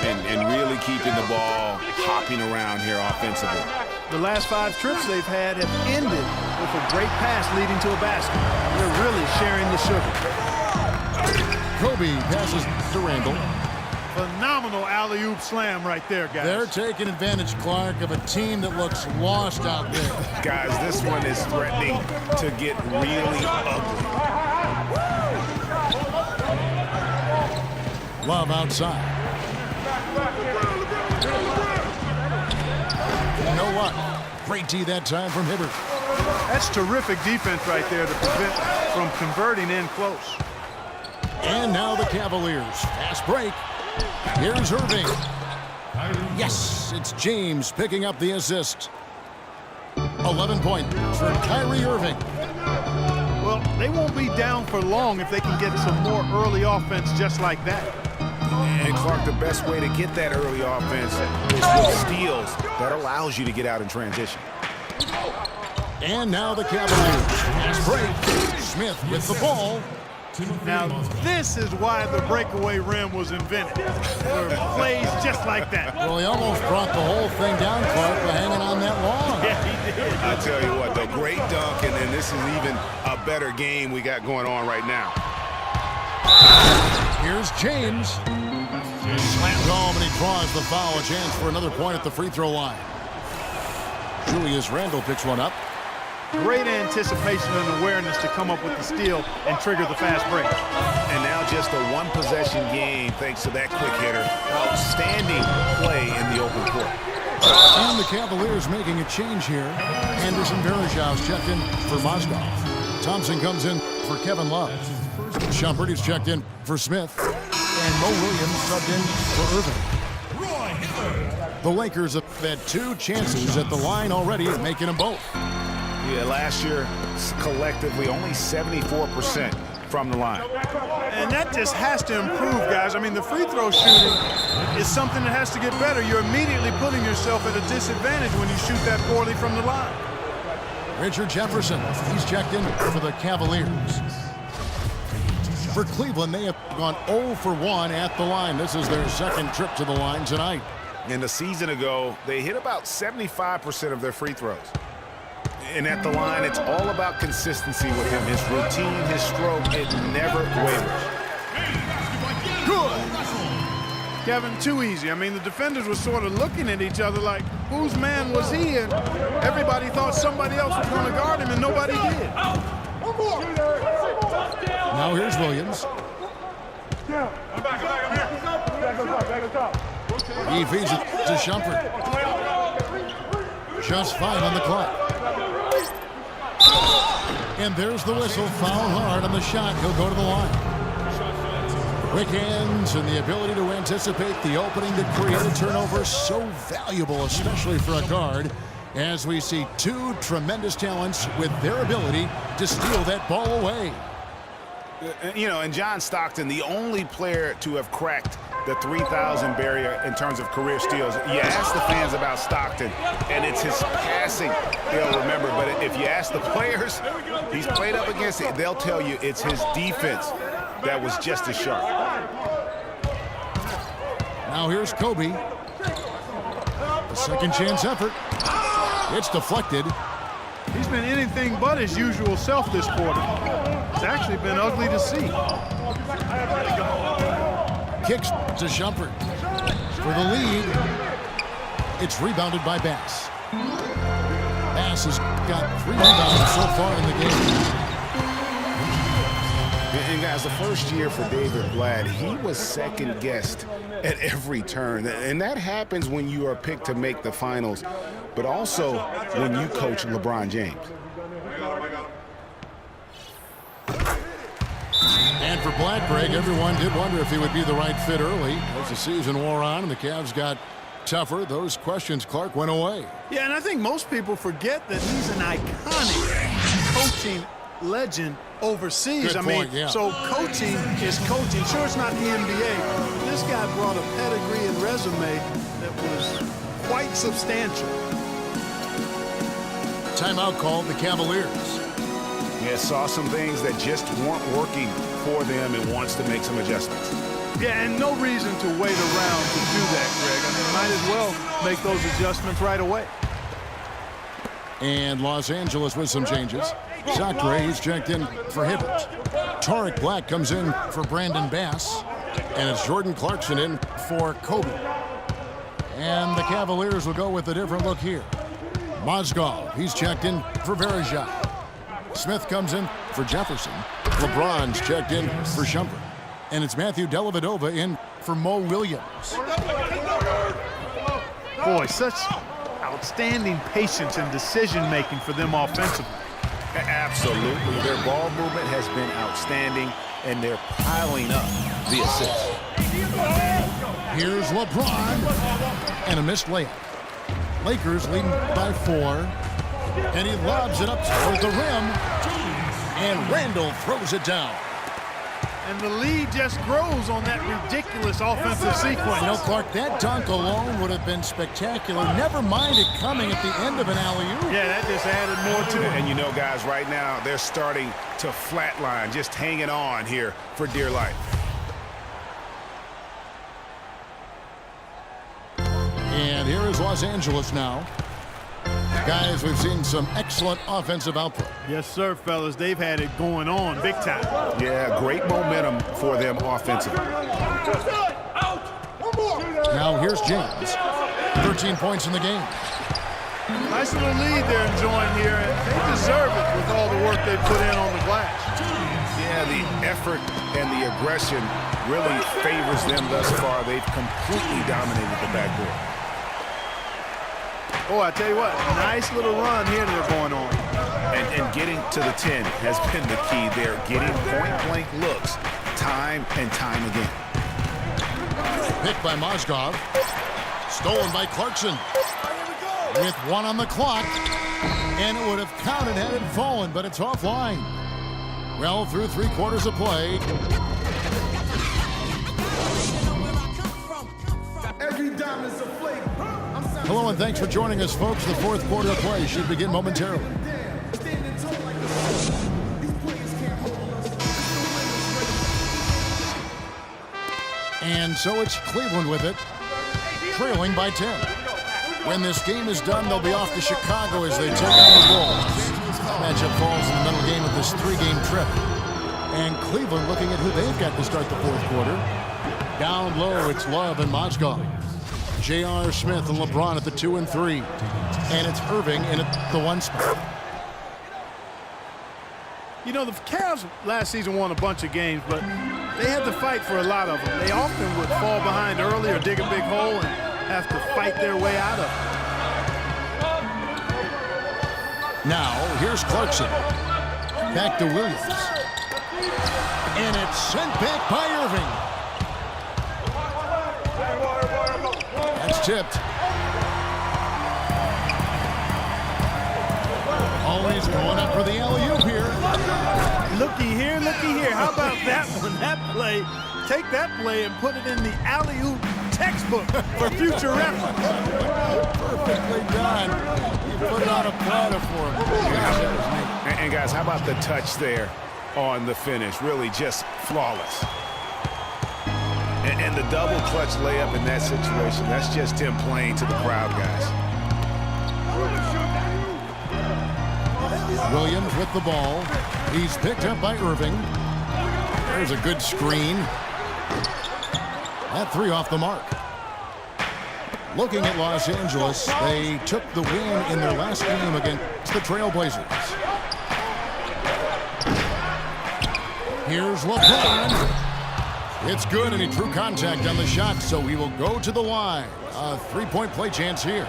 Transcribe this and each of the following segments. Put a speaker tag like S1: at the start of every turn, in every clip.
S1: and really keeping the ball hopping around here offensively.
S2: The last 5 trips they've had have ended with a great pass leading to a basket. They're really sharing the sugar.
S3: Kobe passes to Randle.
S2: Phenomenal alley-oop slam right there, guys.
S3: They're taking advantage, Clark, of a team that looks lost out there.
S1: Guys, this one is threatening to get really ugly.
S3: Love outside. You know what? Great D that time from Hibbert.
S2: That's terrific defense right there to prevent from converting in close.
S3: And now the Cavaliers. Fast break. Here's Irving. Yes, it's James picking up the assist. 11 points for Kyrie Irving.
S2: Well, they won't be down for long if they can get some more early offense just like that.
S1: And Clark, the best way to get that early offense is with steals. That allows you to get out in transition.
S3: And now the Cavaliers. Fast break. Smith with the ball.
S2: Now, this is why the breakaway rim was invented. For plays just like that.
S3: Well, he almost brought the whole thing down, Clark, by hanging on that long.
S2: Yeah, he did.
S1: I tell you what, the great dunk, and then this is even a better game we got going on right now.
S3: Here's James. Slams home, and he draws the foul. A chance for another point at the free throw line. Julius Randle picks one up.
S2: Great anticipation and awareness to come up with the steal and trigger the fast break.
S1: And now just a one-possession game thanks to that quick hitter. Outstanding play in the open court.
S3: And the Cavaliers making a change here. Anderson Varejão's checked in for Mozgov. Thompson comes in for Kevin Love. Shumpert is checked in for Smith. And Mo Williams subbed in for Irving. The Lakers have had 2 chances at the line already, making them both.
S1: Yeah, last year, collectively, only 74% from the line.
S2: And that just has to improve, guys. I mean, the free throw shooting is something that has to get better. You're immediately putting yourself at a disadvantage when you shoot that poorly from the line.
S3: Richard Jefferson, he's checked in for the Cavaliers. For Cleveland, they have gone 0 for 1 at the line. This is their second trip to the line tonight.
S1: And a season ago, they hit about 75% of their free throws. And at the line, it's all about consistency with him. His routine, his stroke, it never wavers.
S2: Good. Kevin, too easy. I mean, the defenders were sort of looking at each other like, whose man was he? And everybody thought somebody else was going to guard him, and nobody did.
S3: Now here's Williams. He feeds it to Shumpert. Just 5 on the clock. And there's the whistle. Foul hard on the shot. He'll go to the line. Quick hands and the ability to anticipate the opening to create a turnover. So valuable, especially for a guard, as we see 2 tremendous talents with their ability to steal that ball away.
S1: You know, and John Stockton, the only player to have cracked the 3,000 barrier in terms of career steals. You ask the fans about Stockton, and it's his passing they'll remember. But if you ask the players he's played up against, they'll tell you it's his defense that was just as sharp.
S3: Now here's Kobe. A second chance effort. It's deflected.
S2: He's been anything but his usual self this quarter. It's actually been ugly to see.
S3: Kicks to Shumpert. For the lead, it's rebounded by Bass. Bass has got 3 rebounds so far in the game.
S1: And guys, the first year for David Blatt, he was second-guessed at every turn. And that happens when you are picked to make the finals, but also when you coach LeBron James.
S3: And for Blatt, Greg, everyone did wonder if he would be the right fit early. As the season wore on and the Cavs got tougher, those questions, Clark, went away.
S2: Yeah, and I think most people forget that he's an iconic coaching legend overseas.
S3: Good point, yeah.
S2: So coaching is coaching. Sure, it's not the NBA. This guy brought a pedigree and resume that was quite substantial.
S3: Timeout called the Cavaliers.
S1: Yeah, saw some things that just weren't working for them and wants to make some adjustments.
S2: Yeah, and no reason to wait around to do that. might as well make those adjustments right away.
S3: And Los Angeles with some changes. Sacre, he's checked in for Hibbert. Tarek Black comes in for Brandon Bass. And it's Jordan Clarkson in for Kobe. And the Cavaliers will go with a different look here. Mozgov, he's checked in for Verejao. Smith comes in for Jefferson. LeBron's checked in for Shumpert. And it's Matthew Dellavedova in for Mo Williams.
S2: Boy, such outstanding patience and decision-making for them offensively.
S1: Absolutely. Their ball movement has been outstanding, and they're piling up the assists.
S3: Here's LeBron. And a missed layup. Lakers leading by 4. And he lobs it up toward the rim. And Randle throws it down.
S2: And the lead just grows on that ridiculous offensive sequence.
S3: You know, Clark, that dunk alone would have been spectacular. Never mind it coming at the end of an alley-oop.
S2: Yeah, that just added more to it.
S1: And you know, guys, right now, they're starting to flatline, just hanging on here for dear life.
S3: And here is Los Angeles now. Guys, we've seen some excellent offensive output.
S2: Yes, sir, fellas. They've had it going on big time.
S1: Yeah, great momentum for them offensively.
S3: Now here's James. 13 points in the game.
S2: Nice little lead they're enjoying here, and they deserve it with all the work they put in on the glass.
S1: Yeah, the effort and the aggression really favors them thus far. They've completely dominated the backboard.
S2: Oh, I tell you what, nice little run here they're going on.
S1: And getting to the 10 has been the key. They're getting point-blank looks time and time again.
S3: Picked by Mozgov. Stolen by Clarkson. With 1 on the clock. And it would have counted had it fallen, but it's offline. Well, through 3 quarters of play.
S4: Every diamond's a flavor.
S3: Hello and thanks for joining us, folks. The 4th quarter of play should begin momentarily. And so it's Cleveland with it, trailing by 10. When this game is done, they'll be off to Chicago as they take on the Bulls. Matchup falls in the middle game of this 3-game trip. And Cleveland looking at who they've got to start the 4th quarter. Down low, it's Love and Mozgov. J.R. Smith and LeBron at the 2 and 3. And it's Irving in at the 1 spot.
S2: You know, the Cavs last season won a bunch of games, but they had to fight for a lot of them. They often would fall behind early or dig a big hole and have to fight their way out of it.
S3: Now, here's Clarkson. Back to Williams. And it's sent back by Irving. That's tipped. Always going up for the alley-oop here.
S2: Looky here, looky here. How about that one? That play, take that play and put it in the alley-oop textbook for future reference.
S3: Perfectly done. You put it on a platter for him. Gosh, that was neat.
S1: And guys, how about the touch there on the finish? Really just flawless. And the double clutch layup in that situation, that's just him playing to the crowd, guys.
S3: Williams with the ball. He's picked up by Irving. There's a good screen. That 3 off the mark. Looking at Los Angeles, they took the win in their last game against the Trailblazers. Here's LeBron. It's good, and he drew contact on the shot, so he will go to the line. A 3-point play chance here.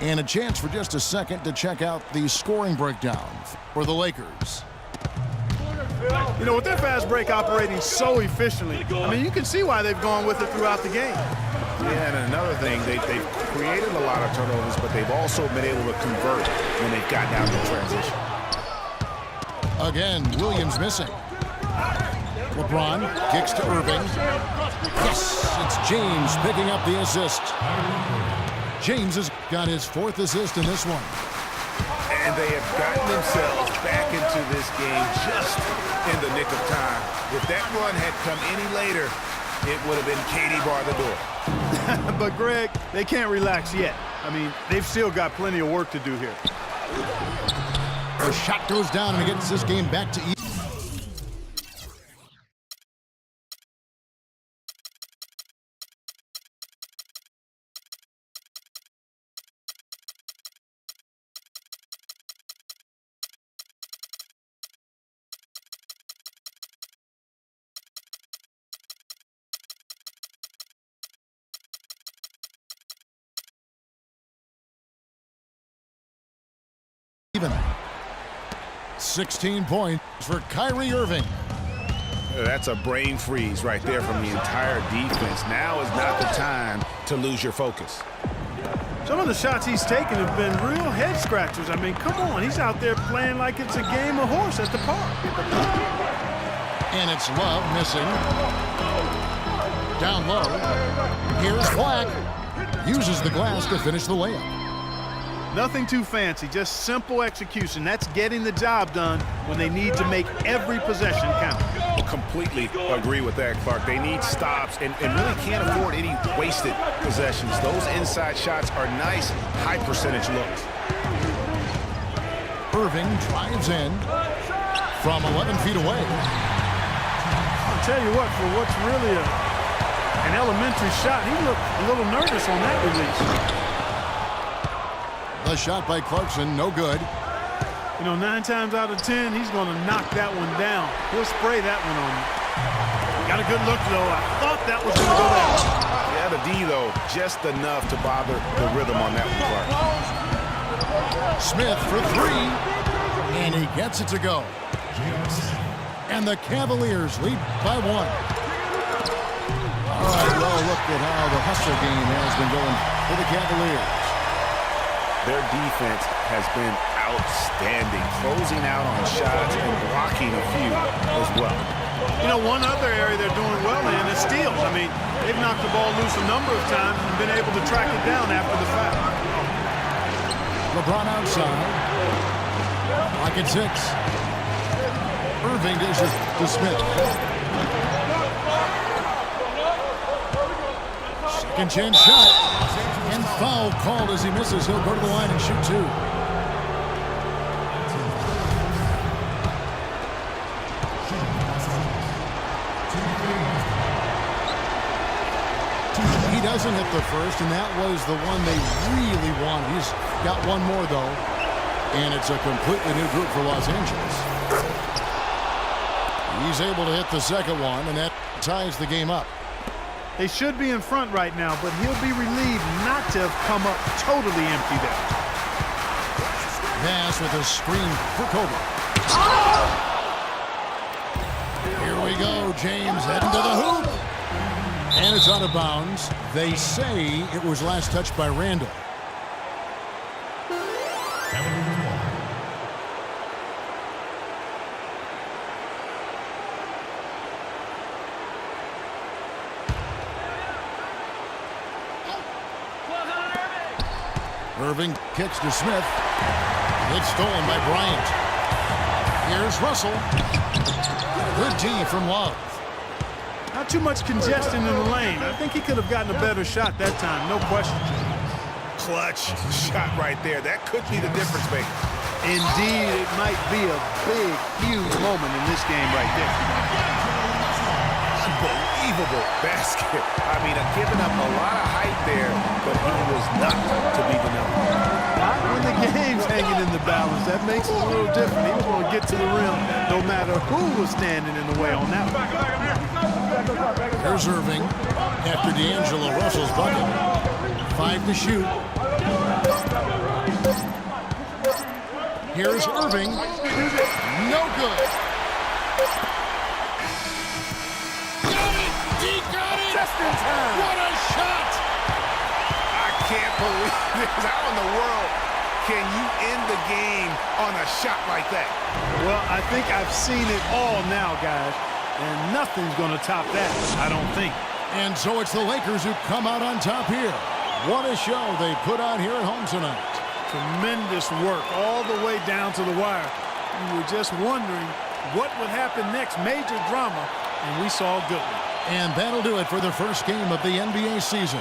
S3: And a chance for just a second to check out the scoring breakdown for the Lakers.
S2: You know, with their fast break operating so efficiently, I mean, you can see why they've gone with it throughout the game.
S1: Yeah, and another thing, they've created a lot of turnovers, but they've also been able to convert when they've gotten out in transition.
S3: Again, Williams missing. LeBron kicks to Irving. Yes, it's James picking up the assist. James has got his 4th assist in this one.
S1: And they have gotten themselves back into this game just in the nick of time. If that run had come any later, it would have been Katie bar the door.
S2: But, Greg, they can't relax yet. I mean, they've still got plenty of work to do here.
S3: The shot goes down and gets this game back to even. Even. 16 points for Kyrie Irving.
S1: That's a brain freeze right there from the entire defense. Now is not the time to lose your focus.
S2: Some of the shots he's taken have been real head scratchers. I mean, come on, he's out there playing like it's a game of horse at the park.
S3: And it's Love missing. Down low. Here's Black. Uses the glass to finish the layup.
S2: Nothing too fancy, just simple execution. That's getting the job done when they need to make every possession count.
S1: Completely agree with that, Clark. They need stops and really can't afford any wasted possessions. Those inside shots are nice, high percentage looks.
S3: Irving drives in from 11 feet away.
S2: I'll tell you what, for what's really an elementary shot, he looked a little nervous on that release.
S3: The shot by Clarkson, no good.
S2: You know, 9 times out of 10, he's going to knock that one down. He'll spray that one on you. Got a good look, though. I thought that was going to go down.
S1: Yeah, the D, though, just enough to bother the rhythm on that one, Clark.
S3: Smith for 3, and he gets it to go. And the Cavaliers lead by 1. All right, well, look at how the hustle game has been going for the Cavaliers.
S1: Their defense has been outstanding, closing out on shots and blocking a few as well.
S2: You know, one other area they're doing well in is steals. I mean, they've knocked the ball loose a number of times and been able to track it down after the foul.
S3: LeBron outside. Lock at 6. Irving dishes to Smith. Second chance shot. And foul called as he misses. He'll go to the line and shoot 2. He doesn't hit the first, and that was the one they really wanted. He's got one more, though, and it's a completely new group for Los Angeles. He's able to hit the second one, and that ties the game up.
S2: They should be in front right now, but he'll be relieved not to have come up totally empty there.
S3: Nash with a screen for Kobe. Here we go. James heading to the hoop. And it's out of bounds. They say it was last touched by Randle. Irving kicks to Smith. It's stolen by Bryant. Here's Russell. Good D from Love.
S2: Not too much congestion in the lane. I think he could have gotten a better shot that time, no question.
S1: Clutch shot right there. That could be the difference maker.
S2: Indeed, it might be a big, huge moment in this game right there.
S1: Unbelievable basket. I mean, giving up a lot of height there, but he was not to be the number.
S2: Not when the game's hanging in the balance. That makes it a little different. He was going to get to the rim no matter who was standing in the way on that one.
S3: Here's Irving after D'Angelo Russell's bucket. 5 to shoot. Here's Irving. No good.
S2: Just in time.
S3: What a shot!
S1: I can't believe this. How in the world can you end the game on a shot like that?
S2: Well, I think I've seen it all now, guys, and nothing's going to top that, I don't think.
S3: And so it's the Lakers who come out on top here. What a show they put on here at home tonight.
S2: Tremendous work all the way down to the wire. You were just wondering what would happen next. Major drama, and we saw a good one.
S3: And that'll do it for the first game of the NBA season.